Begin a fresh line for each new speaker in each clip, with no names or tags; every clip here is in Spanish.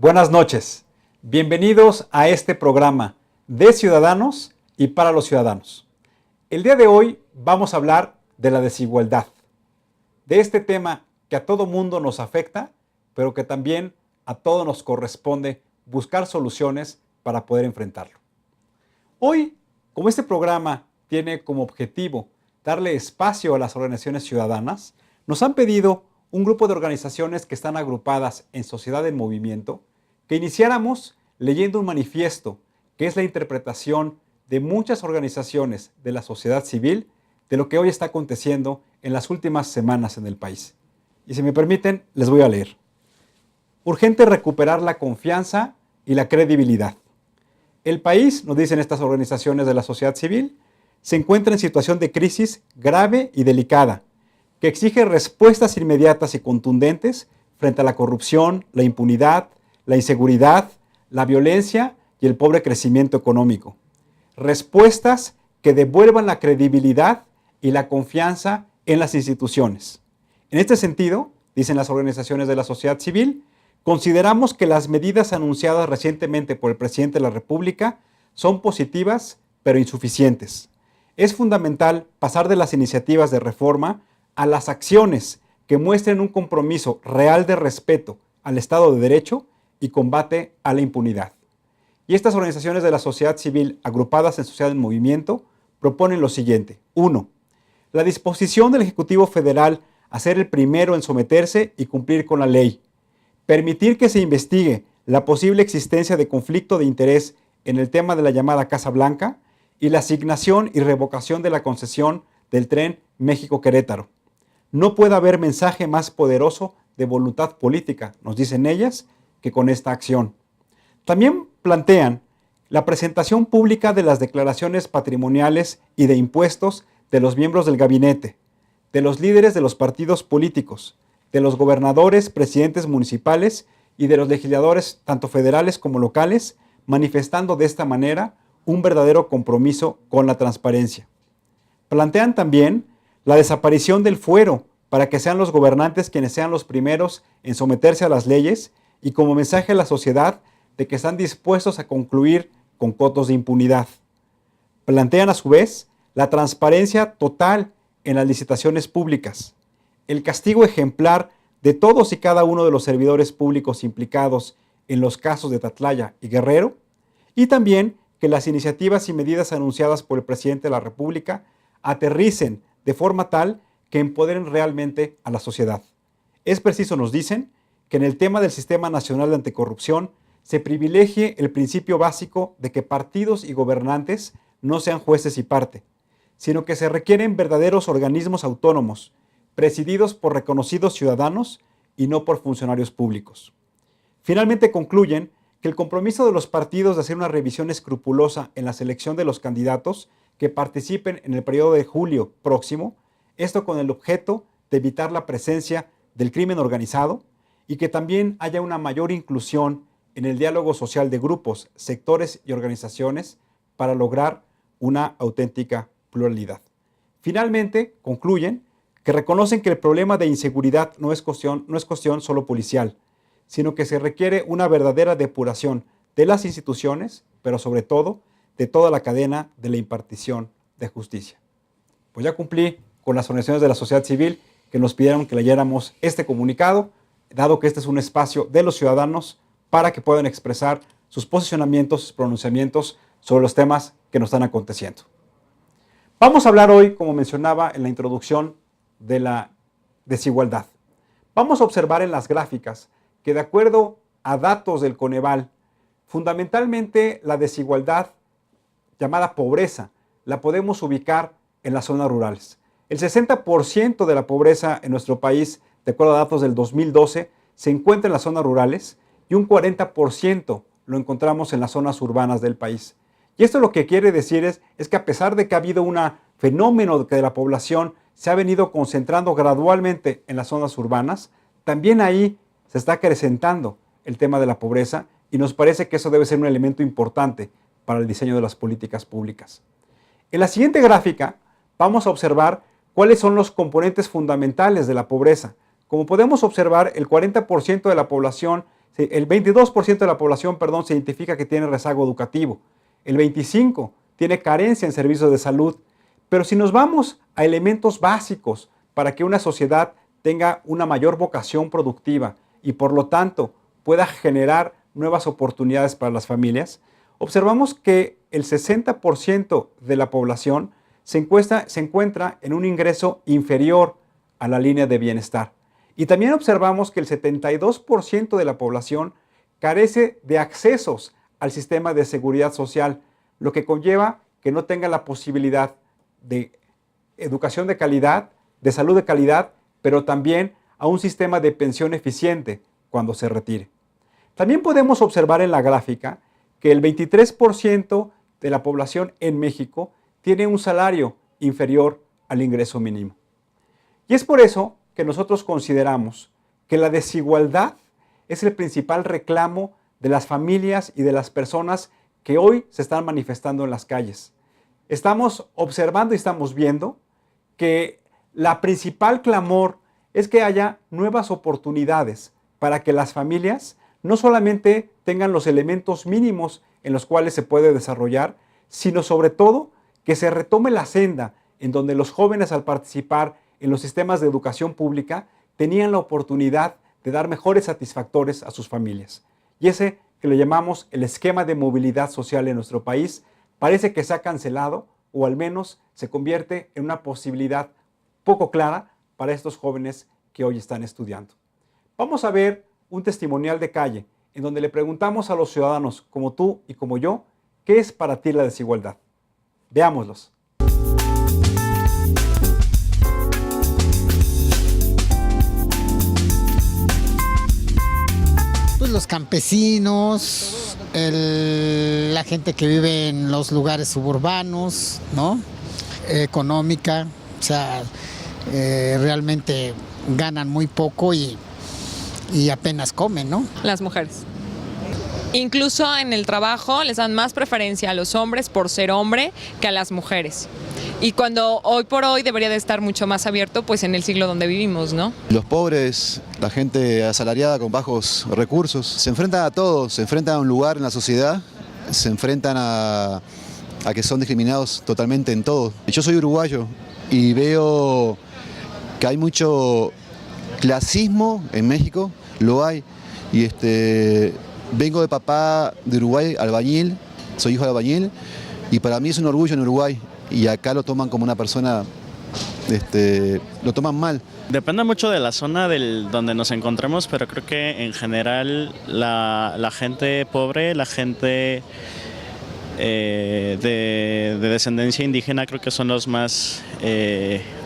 Buenas noches, bienvenidos a este programa de Ciudadanos y para los ciudadanos. El día de hoy vamos a hablar de la desigualdad, de este tema que a todo mundo nos afecta, pero que también a todos nos corresponde buscar soluciones para poder enfrentarlo. Hoy, como este programa tiene como objetivo darle espacio a las organizaciones ciudadanas, nos han pedido un grupo de organizaciones que están agrupadas en Sociedad en Movimiento, que iniciáramos leyendo un manifiesto que es la interpretación de muchas organizaciones de la sociedad civil de lo que hoy está aconteciendo en las últimas semanas en el país. Y si me permiten, les voy a leer. Urgente recuperar la confianza y la credibilidad. El país, nos dicen estas organizaciones de la sociedad civil, se encuentra en situación de crisis grave y delicada, que exige respuestas inmediatas y contundentes frente a la corrupción, la impunidad, la inseguridad, la violencia y el pobre crecimiento económico. Respuestas que devuelvan la credibilidad y la confianza en las instituciones. En este sentido, dicen las organizaciones de la sociedad civil, consideramos que las medidas anunciadas recientemente por el presidente de la República son positivas, pero insuficientes. Es fundamental pasar de las iniciativas de reforma a las acciones que muestren un compromiso real de respeto al Estado de Derecho y combate a la impunidad. Y estas organizaciones de la sociedad civil agrupadas en Sociedad en Movimiento proponen lo siguiente. 1. La disposición del Ejecutivo Federal a ser el primero en someterse y cumplir con la ley. Permitir que se investigue la posible existencia de conflicto de interés en el tema de la llamada Casa Blanca y la asignación y revocación de la concesión del tren México-Querétaro. No puede haber mensaje más poderoso de voluntad política, nos dicen ellas, que con esta acción. También plantean la presentación pública de las declaraciones patrimoniales y de impuestos de los miembros del gabinete, de los líderes de los partidos políticos, de los gobernadores, presidentes municipales y de los legisladores, tanto federales como locales, manifestando de esta manera un verdadero compromiso con la transparencia. Plantean también la desaparición del fuero para que sean los gobernantes quienes sean los primeros en someterse a las leyes y como mensaje a la sociedad de que están dispuestos a concluir con cotos de impunidad. Plantean a su vez la transparencia total en las licitaciones públicas, el castigo ejemplar de todos y cada uno de los servidores públicos implicados en los casos de Tatlaya y Guerrero, y también que las iniciativas y medidas anunciadas por el presidente de la República aterricen de forma tal que empoderen realmente a la sociedad. Es preciso, nos dicen, que en el tema del Sistema Nacional de Anticorrupción se privilegie el principio básico de que partidos y gobernantes no sean jueces y parte, sino que se requieren verdaderos organismos autónomos, presididos por reconocidos ciudadanos y no por funcionarios públicos. Finalmente concluyen que el compromiso de los partidos de hacer una revisión escrupulosa en la selección de los candidatos que participen en el periodo de julio próximo, esto con el objeto de evitar la presencia del crimen organizado y que también haya una mayor inclusión en el diálogo social de grupos, sectores y organizaciones para lograr una auténtica pluralidad. Finalmente, concluyen que reconocen que el problema de inseguridad no es cuestión solo policial, sino que se requiere una verdadera depuración de las instituciones, pero sobre todo de toda la cadena de la impartición de justicia. Pues ya cumplí con las organizaciones de la sociedad civil que nos pidieron que leyéramos este comunicado, dado que este es un espacio de los ciudadanos para que puedan expresar sus posicionamientos, sus pronunciamientos sobre los temas que nos están aconteciendo. Vamos a hablar hoy, como mencionaba en la introducción, de la desigualdad. Vamos a observar en las gráficas que de acuerdo a datos del Coneval, fundamentalmente la desigualdad llamada pobreza la podemos ubicar en las zonas rurales. El 60% de la pobreza en nuestro país, de acuerdo a datos del 2012, se encuentra en las zonas rurales y un 40% lo encontramos en las zonas urbanas del país. Y esto lo que quiere decir es que a pesar de que ha habido un fenómeno de que la población se ha venido concentrando gradualmente en las zonas urbanas, también ahí se está acrecentando el tema de la pobreza y nos parece que eso debe ser un elemento importante para el diseño de las políticas públicas. En la siguiente gráfica vamos a observar cuáles son los componentes fundamentales de la pobreza. Como podemos observar, el 40% de la población se El 22% de la población, perdón, se identifica que tiene rezago educativo. El 25% tiene carencia en servicios de salud. Pero si nos vamos a elementos básicos para que una sociedad tenga una mayor vocación productiva y por lo tanto pueda generar nuevas oportunidades para las familias, observamos que el 60% de la población se encuentra en un ingreso inferior a la línea de bienestar. Y también observamos que el 72% de la población carece de accesos al sistema de seguridad social, lo que conlleva que no tenga la posibilidad de educación de calidad, de salud de calidad, pero también a un sistema de pensión eficiente cuando se retire. También podemos observar en la gráfica que el 23% de la población en México tiene un salario inferior al ingreso mínimo. Y es por eso que nosotros consideramos que la desigualdad es el principal reclamo de las familias y de las personas que hoy se están manifestando en las calles. Estamos observando y estamos viendo que la principal clamor es que haya nuevas oportunidades para que las familias no solamente tengan los elementos mínimos en los cuales se puede desarrollar, sino sobre todo que se retome la senda en donde los jóvenes al participar en los sistemas de educación pública tenían la oportunidad de dar mejores satisfactores a sus familias. Y ese que lo llamamos el esquema de movilidad social en nuestro país parece que se ha cancelado o al menos se convierte en una posibilidad poco clara para estos jóvenes que hoy están estudiando. Vamos a ver un testimonial de calle en donde le preguntamos a los ciudadanos como tú y como yo, ¿qué es para ti la desigualdad? Veámoslos.
Pues los campesinos, la gente que vive en los lugares suburbanos, ¿no? Económica, o sea, realmente ganan muy poco y apenas comen, ¿no?
Las mujeres. Incluso en el trabajo les dan más preferencia a los hombres por ser hombre que a las mujeres. Y cuando hoy por hoy debería de estar mucho más abierto, pues en el siglo donde vivimos, ¿no?
Los pobres, la gente asalariada con bajos recursos, se enfrentan a todo, se enfrentan a un lugar en la sociedad, se enfrentan a que son discriminados totalmente en todo. Yo soy uruguayo y veo que hay mucho clasismo en México, lo hay, y vengo de papá de Uruguay, albañil, soy hijo de albañil, y para mí es un orgullo en Uruguay, y acá lo toman como una persona, lo toman mal.
Depende mucho de la zona donde nos encontremos, pero creo que en general la gente pobre, la gente de descendencia indígena, creo que son los más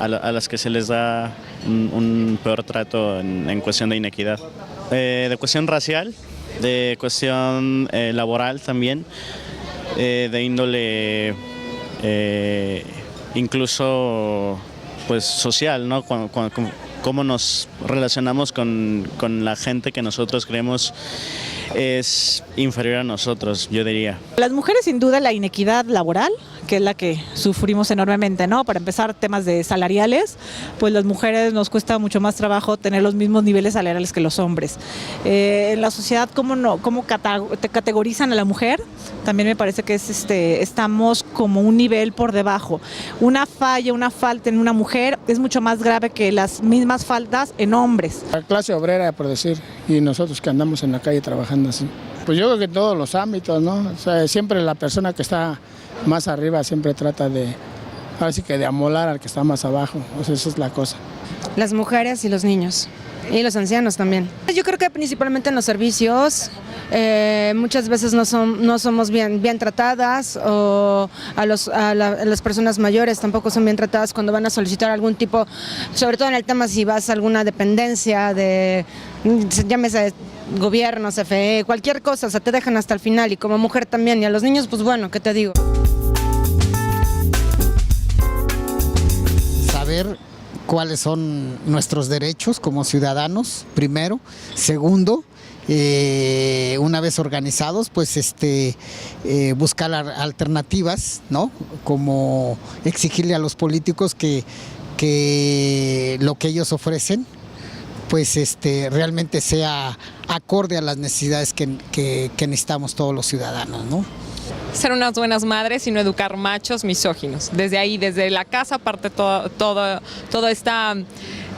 a las que se les da un peor trato en cuestión de inequidad. De cuestión racial, de cuestión laboral también, de índole incluso pues social, ¿no? Cómo nos relacionamos con la gente que nosotros creemos es inferior a nosotros, yo diría.
Las mujeres, sin duda, la inequidad laboral, que es la que sufrimos enormemente, ¿no? Para empezar, temas de salariales, pues las mujeres nos cuesta mucho más trabajo tener los mismos niveles salariales que los hombres. En la sociedad, ¿cómo te categorizan a la mujer? También me parece que estamos como un nivel por debajo. Una falta en una mujer es mucho más grave que las mismas faltas en hombres.
La clase obrera, por decir, y nosotros que andamos en la calle trabajando así. Pues yo creo que en todos los ámbitos, ¿no? O sea, siempre la persona que está más arriba siempre trata ahora sí que de amolar al que está más abajo. O sea, esa es la cosa.
Las mujeres y los niños. Y los ancianos también. Yo creo que principalmente en los servicios, muchas veces no somos bien tratadas, o a las personas mayores tampoco son bien tratadas cuando van a solicitar algún tipo, sobre todo en el tema si vas a alguna dependencia llámese gobierno, CFE, cualquier cosa, o sea, te dejan hasta el final, y como mujer también, y a los niños, pues bueno, ¿qué te digo?
Saber cuáles son nuestros derechos como ciudadanos, primero. Segundo, una vez organizados, pues buscar alternativas, ¿no? Como exigirle a los políticos que lo que ellos ofrecen pues realmente sea acorde a las necesidades que necesitamos todos los ciudadanos, ¿no?
Ser unas buenas madres y no educar machos misóginos. Desde ahí, desde la casa parte toda esta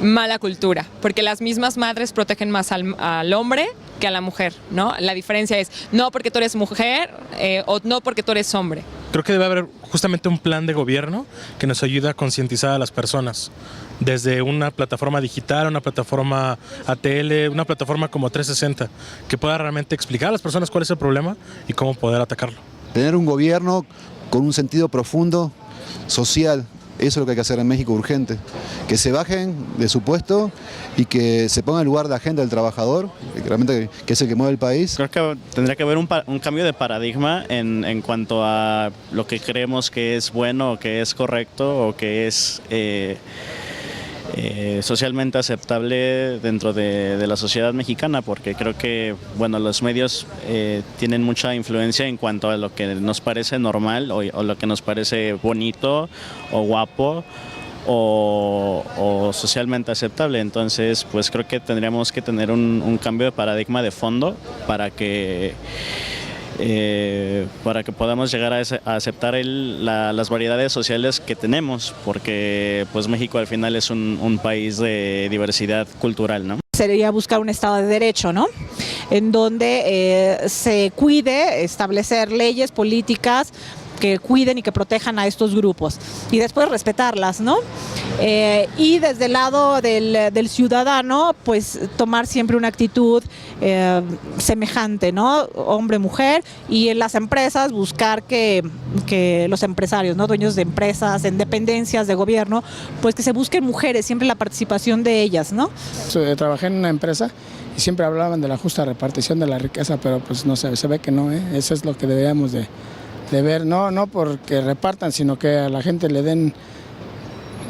mala cultura, porque las mismas madres protegen más al hombre que a la mujer, ¿no? La diferencia es no porque tú eres mujer o no porque tú eres hombre.
Creo que debe haber justamente un plan de gobierno que nos ayude a concientizar a las personas, desde una plataforma digital, una plataforma ATL, una plataforma como 360, que pueda realmente explicar a las personas cuál es el problema y cómo poder atacarlo.
Tener un gobierno con un sentido profundo, social, eso es lo que hay que hacer en México urgente. Que se bajen de su puesto y que se pongan en lugar de la agenda del trabajador, que es el que mueve el país.
Creo que tendría que haber un cambio de paradigma en cuanto a lo que creemos que es bueno o que es correcto o que es socialmente aceptable dentro de la sociedad mexicana, porque creo que bueno, los medios tienen mucha influencia en cuanto a lo que nos parece normal o lo que nos parece bonito o guapo o socialmente aceptable. Entonces pues creo que tendríamos que tener un cambio de paradigma de fondo para que podamos llegar a aceptar las variedades sociales que tenemos, porque pues México al final es un país de diversidad cultural, ¿no?
Sería buscar un Estado de Derecho, ¿no? En donde se cuide, establecer leyes, políticas que cuiden y que protejan a estos grupos y después respetarlas, ¿no? Y desde el lado del ciudadano, pues tomar siempre una actitud semejante, ¿no? Hombre, mujer, y en las empresas buscar que los empresarios, ¿no? Dueños de empresas, en dependencias de gobierno, pues que se busquen mujeres, siempre la participación de ellas, ¿no?
Trabajé en una empresa y siempre hablaban de la justa repartición de la riqueza, pero pues no sé, se ve que no, ¿eh? Eso es lo que deberíamos de ver, no porque repartan, sino que a la gente le den,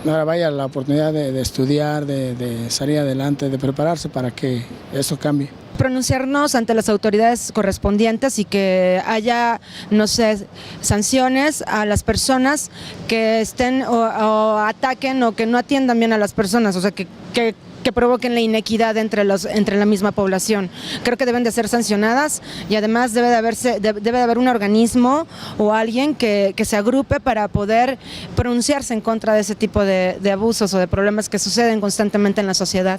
ahora vaya la oportunidad de estudiar, de salir adelante, de prepararse para que eso cambie.
Pronunciarnos ante las autoridades correspondientes y que haya, no sé, sanciones a las personas que estén o ataquen o que no atiendan bien a las personas, o sea, que provoquen la inequidad entre la misma población. Creo que deben de ser sancionadas y además debe de haber un organismo o alguien que se agrupe para poder pronunciarse en contra de ese tipo de abusos o de problemas que suceden constantemente en la sociedad.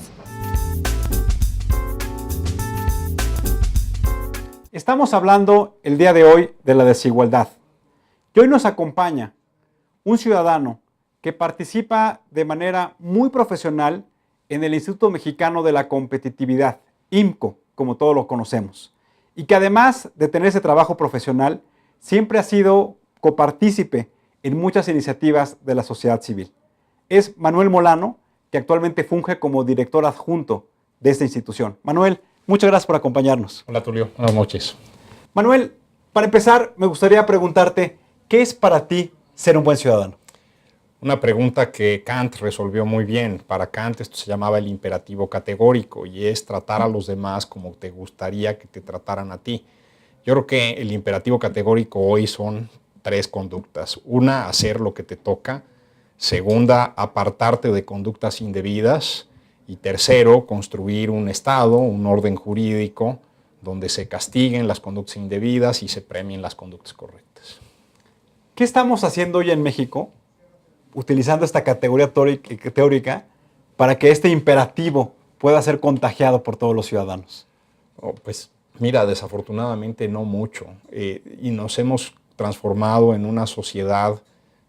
Estamos hablando el día de hoy de la desigualdad. Y hoy nos acompaña un ciudadano que participa de manera muy profesional en el Instituto Mexicano de la Competitividad, IMCO, como todos lo conocemos, y que además de tener ese trabajo profesional, siempre ha sido copartícipe en muchas iniciativas de la sociedad civil. Es Manuel Molano, que actualmente funge como director adjunto de esta institución. Manuel, muchas gracias por acompañarnos.
Hola Tulio, buenas noches.
Manuel, para empezar, me gustaría preguntarte, ¿qué es para ti ser un buen ciudadano?
Una pregunta que Kant resolvió muy bien. Para Kant esto se llamaba el imperativo categórico y es tratar a los demás como te gustaría que te trataran a ti. Yo creo que el imperativo categórico hoy son 3 conductas. Una, hacer lo que te toca. Segunda, apartarte de conductas indebidas. Y tercero, construir un Estado, un orden jurídico, donde se castiguen las conductas indebidas y se premien las conductas correctas.
¿Qué estamos haciendo hoy en México, utilizando esta categoría teórica, para que este imperativo pueda ser contagiado por todos los ciudadanos?
Pues mira, desafortunadamente no mucho. Y nos hemos transformado en una sociedad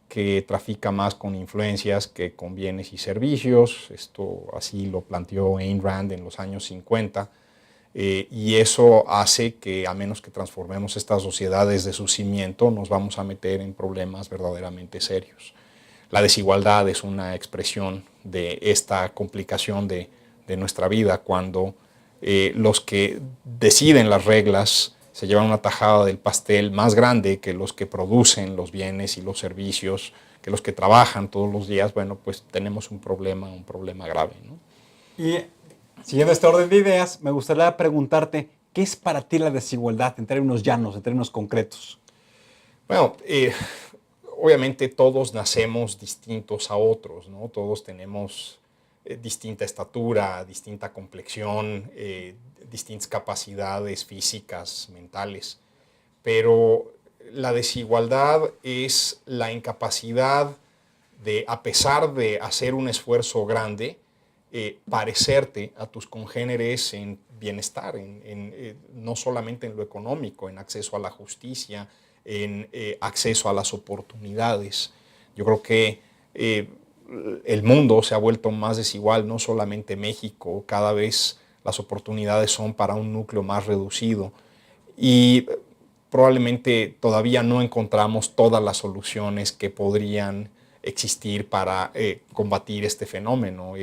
que trafica más con influencias que con bienes y servicios. Esto así lo planteó Ayn Rand en los años 50. Y eso hace que, a menos que transformemos esta sociedad desde su cimiento, nos vamos a meter en problemas verdaderamente serios. La desigualdad es una expresión de esta complicación de nuestra vida, cuando los que deciden las reglas se llevan una tajada del pastel más grande que los que producen los bienes y los servicios, que los que trabajan todos los días. Bueno, pues tenemos un problema grave, ¿no?
Y siguiendo este orden de ideas, me gustaría preguntarte, ¿qué es para ti la desigualdad en términos llanos, en términos concretos?
Bueno, obviamente todos nacemos distintos a otros, ¿no? Todos tenemos distinta estatura, distinta complexión, distintas capacidades físicas, mentales. Pero la desigualdad es la incapacidad de, a pesar de hacer un esfuerzo grande, parecerte a tus congéneres en bienestar, no solamente en lo económico, en acceso a la justicia, en acceso a las oportunidades. Yo creo que el mundo se ha vuelto más desigual, no solamente México, cada vez las oportunidades son para un núcleo más reducido y probablemente todavía no encontramos todas las soluciones que podrían existir para combatir este fenómeno.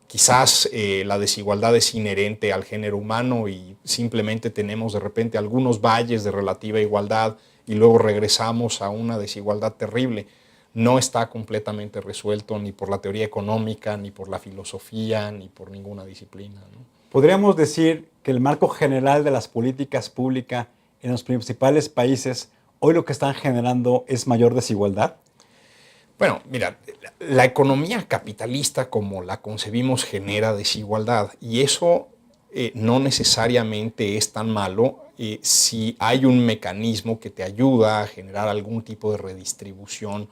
Quizás la desigualdad es inherente al género humano y simplemente tenemos de repente algunos valles de relativa igualdad y luego regresamos a una desigualdad terrible. No está completamente resuelto ni por la teoría económica, ni por la filosofía, ni por ninguna disciplina, ¿no?
¿Podríamos decir que el marco general de las políticas públicas en los principales países hoy lo que están generando es mayor desigualdad?
Bueno, mira, la economía capitalista como la concebimos genera desigualdad y eso no necesariamente es tan malo si hay un mecanismo que te ayuda a generar algún tipo de redistribución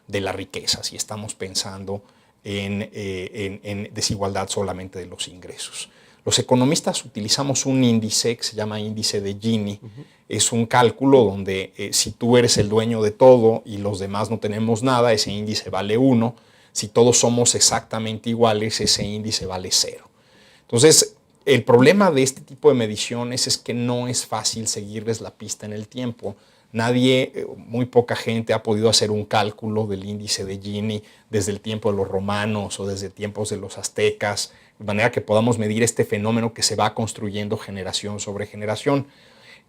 de la riqueza, si estamos pensando en desigualdad solamente de los ingresos. Los economistas utilizamos un índice que se llama índice de Gini. Es un cálculo donde si tú eres el dueño de todo y los demás no tenemos nada, ese índice vale 1. Si todos somos exactamente iguales, ese índice vale 0. Entonces, el problema de este tipo de mediciones es que no es fácil seguirles la pista en el tiempo. Nadie, muy poca gente ha podido hacer un cálculo del índice de Gini desde el tiempo de los romanos o desde tiempos de los aztecas, de manera que podamos medir este fenómeno que se va construyendo generación sobre generación.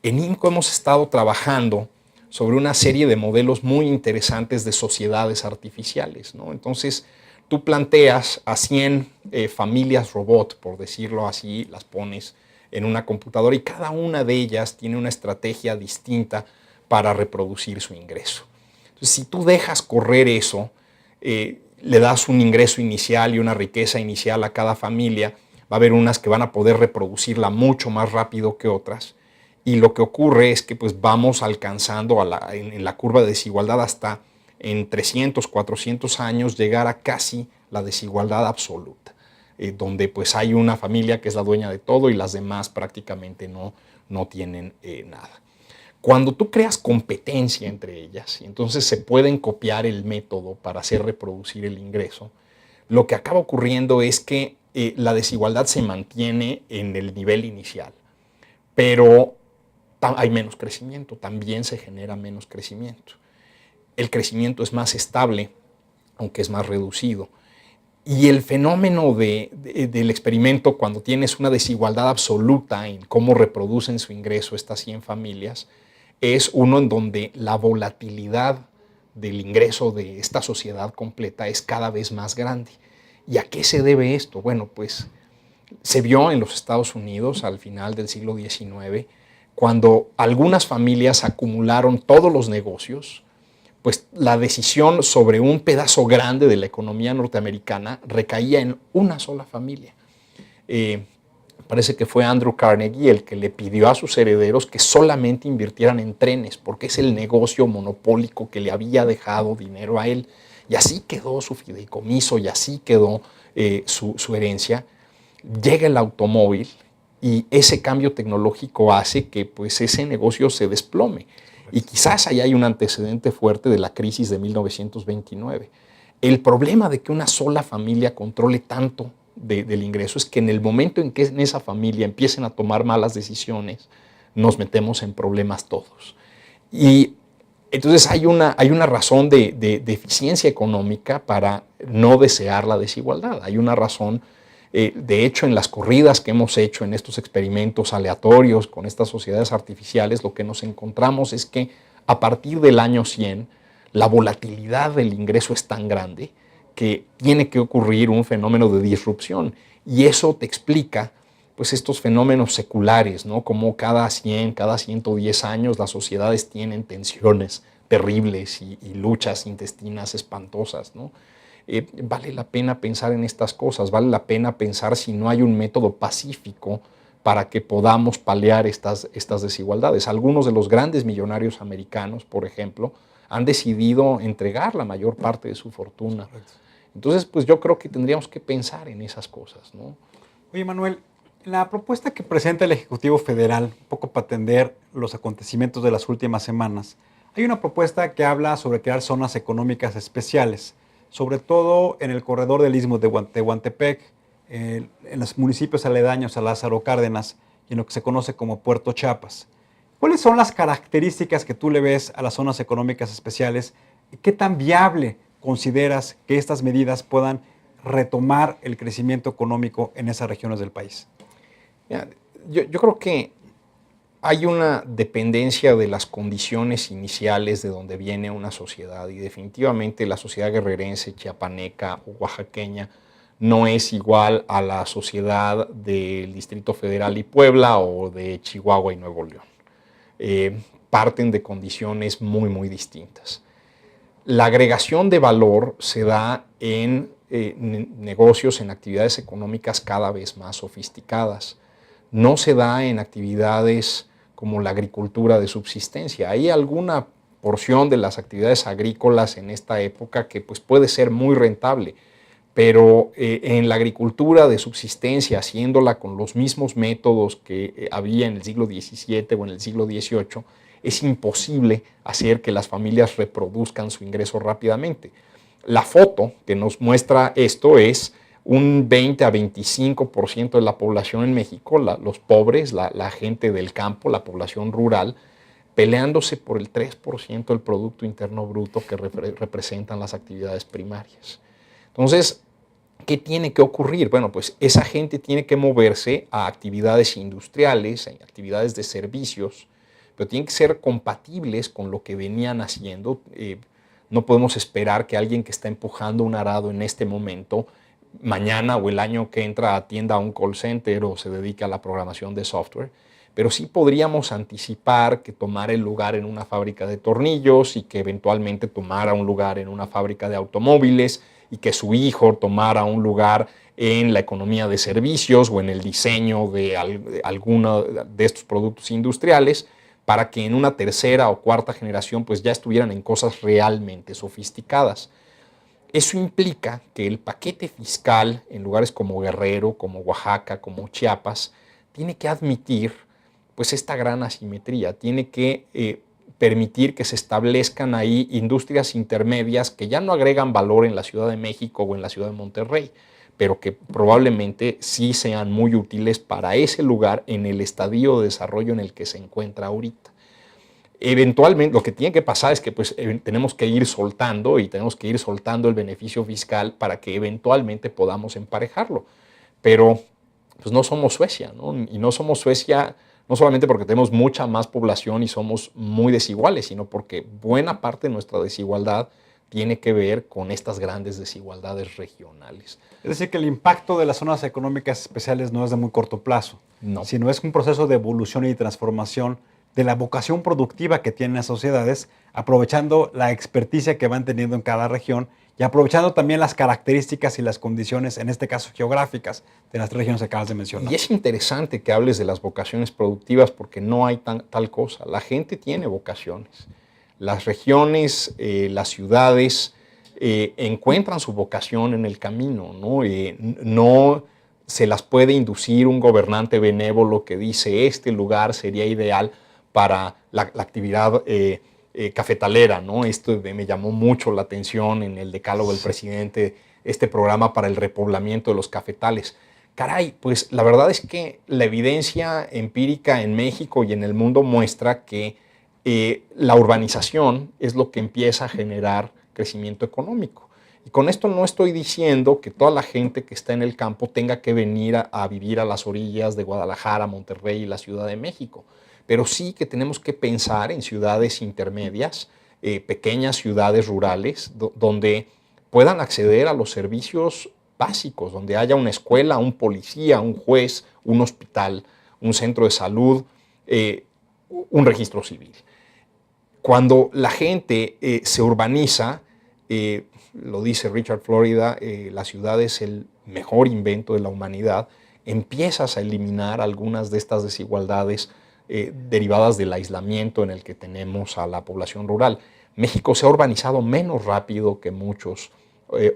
En INCO hemos estado trabajando sobre una serie de modelos muy interesantes de sociedades artificiales, ¿no? Entonces, tú planteas a 100 familias robot, por decirlo así, las pones en una computadora y cada una de ellas tiene una estrategia distinta para reproducir su ingreso. Entonces, si tú dejas correr eso, le das un ingreso inicial y una riqueza inicial a cada familia, va a haber unas que van a poder reproducirla mucho más rápido que otras. Y lo que ocurre es que pues, vamos alcanzando en la curva de desigualdad hasta en 300, 400 años llegar a casi la desigualdad absoluta, donde pues, hay una familia que es la dueña de todo y las demás prácticamente no tienen nada. Cuando tú creas competencia entre ellas y entonces se pueden copiar el método para hacer reproducir el ingreso, lo que acaba ocurriendo es que la desigualdad se mantiene en el nivel inicial, pero hay menos crecimiento, también se genera menos crecimiento. El crecimiento es más estable, aunque es más reducido. Y el fenómeno del experimento, cuando tienes una desigualdad absoluta en cómo reproducen su ingreso estas 100 familias, es uno en donde la volatilidad del ingreso de esta sociedad completa es cada vez más grande. ¿Y a qué se debe esto? Bueno, pues se vio en los Estados Unidos al final del siglo XIX, cuando algunas familias acumularon todos los negocios, pues la decisión sobre un pedazo grande de la economía norteamericana recaía en una sola familia. Parece que fue Andrew Carnegie el que le pidió a sus herederos que solamente invirtieran en trenes, porque es el negocio monopólico que le había dejado dinero a él. Y así quedó su fideicomiso y así quedó su herencia. Llega el automóvil y ese cambio tecnológico hace que pues, ese negocio se desplome. Y quizás ahí hay un antecedente fuerte de la crisis de 1929. El problema de que una sola familia controle tanto del ingreso es que en el momento en que en esa familia empiecen a tomar malas decisiones, nos metemos en problemas todos. Y entonces hay una razón de eficiencia económica para no desear la desigualdad. Hay una razón, de hecho, en las corridas que hemos hecho en estos experimentos aleatorios con estas sociedades artificiales, lo que nos encontramos es que a partir del año 100, la volatilidad del ingreso es tan grande que tiene que ocurrir un fenómeno de disrupción. Y eso te explica pues, estos fenómenos seculares, ¿no? Como cada 100, cada 110 años las sociedades tienen tensiones terribles y luchas intestinas espantosas, ¿no? vale la pena pensar en estas cosas, vale la pena pensar si no hay un método pacífico para que podamos paliar estas desigualdades. Algunos de los grandes millonarios americanos, por ejemplo, han decidido entregar la mayor parte de su fortuna. Entonces, pues yo creo que tendríamos que pensar en esas cosas, ¿no?
Oye, Manuel, la propuesta que presenta el Ejecutivo Federal, un poco para atender los acontecimientos de las últimas semanas, hay una propuesta que habla sobre crear zonas económicas especiales, sobre todo en el corredor del Istmo de Tehuantepec, en los municipios aledaños a Lázaro Cárdenas y en lo que se conoce como Puerto Chiapas. ¿Cuáles son las características que tú le ves a las zonas económicas especiales y qué tan viable consideras que estas medidas puedan retomar el crecimiento económico en esas regiones del país?
Mira, yo creo que hay una dependencia de las condiciones iniciales de donde viene una sociedad y definitivamente la sociedad guerrerense, chiapaneca o oaxaqueña no es igual a la sociedad del Distrito Federal y Puebla o de Chihuahua y Nuevo León. Parten de condiciones muy, muy distintas. La agregación de valor se da en negocios, en actividades económicas cada vez más sofisticadas. No se da en actividades como la agricultura de subsistencia. Hay alguna porción de las actividades agrícolas en esta época que pues, puede ser muy rentable, pero en la agricultura de subsistencia, haciéndola con los mismos métodos que había en el siglo XVII o en el siglo XVIII, es imposible hacer que las familias reproduzcan su ingreso rápidamente. La foto que nos muestra esto es un 20 a 25% de la población en México, los pobres, la gente del campo, la población rural, peleándose por el 3% del Producto Interno Bruto que representan las actividades primarias. Entonces, ¿qué tiene que ocurrir? Bueno, pues esa gente tiene que moverse a actividades industriales, a actividades de servicios, pero tienen que ser compatibles con lo que venían haciendo. No podemos esperar que alguien que está empujando un arado en este momento, mañana o el año que entra atienda a un call center o se dedique a la programación de software, pero sí podríamos anticipar que tomara el lugar en una fábrica de tornillos y que eventualmente tomara un lugar en una fábrica de automóviles y que su hijo tomara un lugar en la economía de servicios o en el diseño de alguno de estos productos industriales, para que en una tercera o cuarta generación pues ya estuvieran en cosas realmente sofisticadas. Eso implica que el paquete fiscal en lugares como Guerrero, como Oaxaca, como Chiapas, tiene que admitir pues esta gran asimetría, tiene que permitir que se establezcan ahí industrias intermedias que ya no agregan valor en la Ciudad de México o en la Ciudad de Monterrey, pero que probablemente sí sean muy útiles para ese lugar en el estadio de desarrollo en el que se encuentra ahorita. Eventualmente, lo que tiene que pasar es que pues, tenemos que ir soltando el beneficio fiscal para que eventualmente podamos emparejarlo. Pero pues, no somos Suecia, ¿no? Y no somos Suecia no solamente porque tenemos mucha más población y somos muy desiguales, sino porque buena parte de nuestra desigualdad tiene que ver con estas grandes desigualdades regionales.
Es decir, que el impacto de las zonas económicas especiales no es de muy corto plazo,
no,
sino es un proceso de evolución y transformación de la vocación productiva que tienen las sociedades, aprovechando la experticia que van teniendo en cada región y aprovechando también las características y las condiciones, en este caso geográficas, de las tres regiones que acabas de mencionar.
Y es interesante que hables de las vocaciones productivas porque no hay tal cosa. La gente tiene vocaciones. Las regiones, las ciudades encuentran su vocación en el camino, ¿no? No se las puede inducir un gobernante benévolo que dice este lugar sería ideal para la actividad cafetalera, ¿no? Esto me llamó mucho la atención en el decálogo del presidente, este programa para el repoblamiento de los cafetales. Caray, pues la verdad es que la evidencia empírica en México y en el mundo muestra que la urbanización es lo que empieza a generar crecimiento económico. Y con esto no estoy diciendo que toda la gente que está en el campo tenga que venir a vivir a las orillas de Guadalajara, Monterrey y la Ciudad de México, pero sí que tenemos que pensar en ciudades intermedias, pequeñas ciudades rurales, donde puedan acceder a los servicios básicos, donde haya una escuela, un policía, un juez, un hospital, un centro de salud, un registro civil. Cuando la gente se urbaniza, lo dice Richard Florida, la ciudad es el mejor invento de la humanidad. Empiezas a eliminar algunas de estas desigualdades derivadas del aislamiento en el que tenemos a la población rural. México se ha urbanizado menos rápido que muchos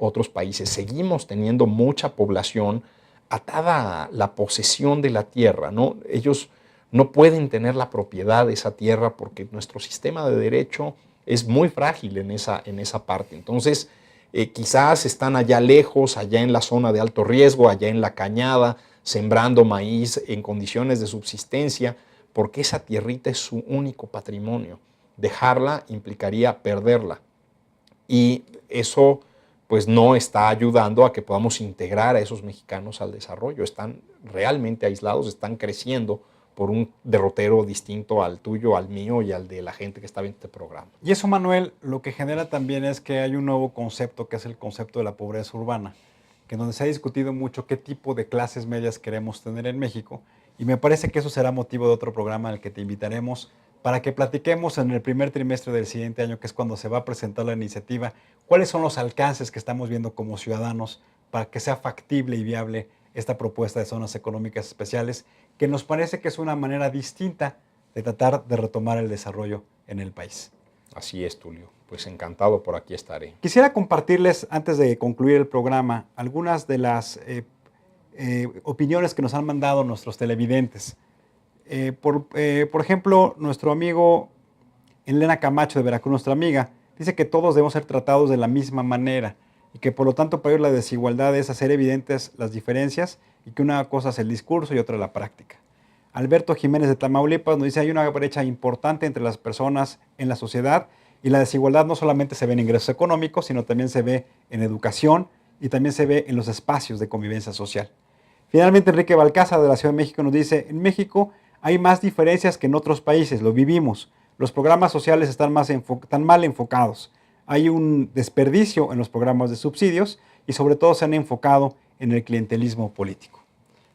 otros países. Seguimos teniendo mucha población atada a la posesión de la tierra, ¿no? Ellos no pueden tener la propiedad de esa tierra porque nuestro sistema de derecho es muy frágil en esa parte. Entonces, quizás están allá lejos, allá en la zona de alto riesgo, allá en la cañada, sembrando maíz en condiciones de subsistencia, porque esa tierrita es su único patrimonio. Dejarla implicaría perderla. Y eso pues no está ayudando a que podamos integrar a esos mexicanos al desarrollo. Están realmente aislados, están creciendo por un derrotero distinto al tuyo, al mío y al de la gente que está viendo este programa.
Y eso, Manuel, lo que genera también es que hay un nuevo concepto, que es el concepto de la pobreza urbana, que en donde se ha discutido mucho qué tipo de clases medias queremos tener en México, y me parece que eso será motivo de otro programa al que te invitaremos para que platiquemos en el primer trimestre del siguiente año, que es cuando se va a presentar la iniciativa, cuáles son los alcances que estamos viendo como ciudadanos para que sea factible y viable esta propuesta de zonas económicas especiales, que nos parece que es una manera distinta de tratar de retomar el desarrollo en el país.
Así es, Tulio. Pues encantado, por aquí estaré.
Quisiera compartirles, antes de concluir el programa, algunas de las opiniones que nos han mandado nuestros televidentes. Por ejemplo, nuestro amigo Elena Camacho de Veracruz, nuestra amiga, dice que todos debemos ser tratados de la misma manera y que por lo tanto para ellos la desigualdad es hacer evidentes las diferencias y que una cosa es el discurso y otra la práctica. Alberto Jiménez de Tamaulipas nos dice hay una brecha importante entre las personas en la sociedad y la desigualdad no solamente se ve en ingresos económicos, sino también se ve en educación y también se ve en los espacios de convivencia social. Finalmente, Enrique Balcázar de la Ciudad de México nos dice, en México hay más diferencias que en otros países, lo vivimos. Los programas sociales están mal enfocados. Hay un desperdicio en los programas de subsidios y sobre todo se han enfocado en el clientelismo político.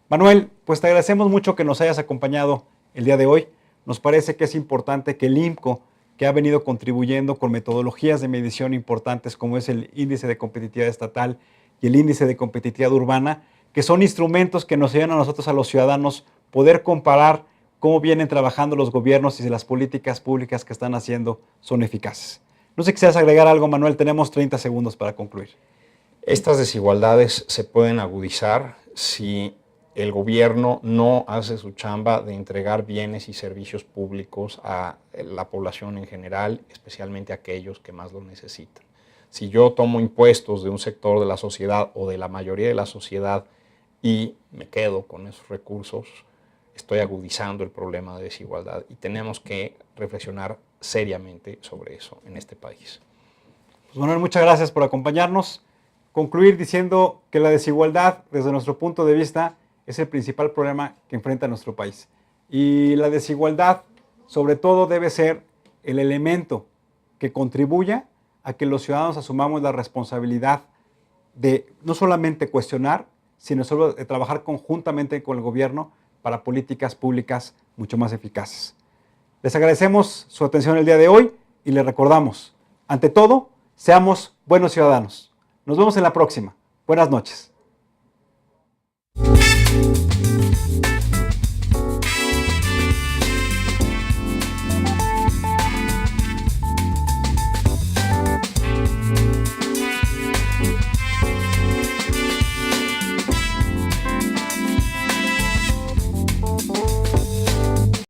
Manuel, pues te agradecemos mucho que nos hayas acompañado el día de hoy. Nos parece que es importante que el IMCO, que ha venido contribuyendo con metodologías de medición importantes como es el índice de competitividad estatal y el índice de competitividad urbana, que son instrumentos que nos ayudan a nosotros, a los ciudadanos, poder comparar cómo vienen trabajando los gobiernos y si las políticas públicas que están haciendo son eficaces. No sé si quisieras agregar algo, Manuel, tenemos 30 segundos para concluir.
Estas desigualdades se pueden agudizar si el gobierno no hace su chamba de entregar bienes y servicios públicos a la población en general, especialmente a aquellos que más lo necesitan. Si yo tomo impuestos de un sector de la sociedad o de la mayoría de la sociedad y me quedo con esos recursos, estoy agudizando el problema de desigualdad y tenemos que reflexionar seriamente sobre eso en este país.
Pues Manuel, muchas gracias por acompañarnos. Concluir diciendo que la desigualdad, desde nuestro punto de vista, es el principal problema que enfrenta nuestro país. Y la desigualdad, sobre todo, debe ser el elemento que contribuya a que los ciudadanos asumamos la responsabilidad de no solamente cuestionar, sino solo de trabajar conjuntamente con el gobierno para políticas públicas mucho más eficaces. Les agradecemos su atención el día de hoy y les recordamos, ante todo, seamos buenos ciudadanos. Nos vemos en la próxima. Buenas noches.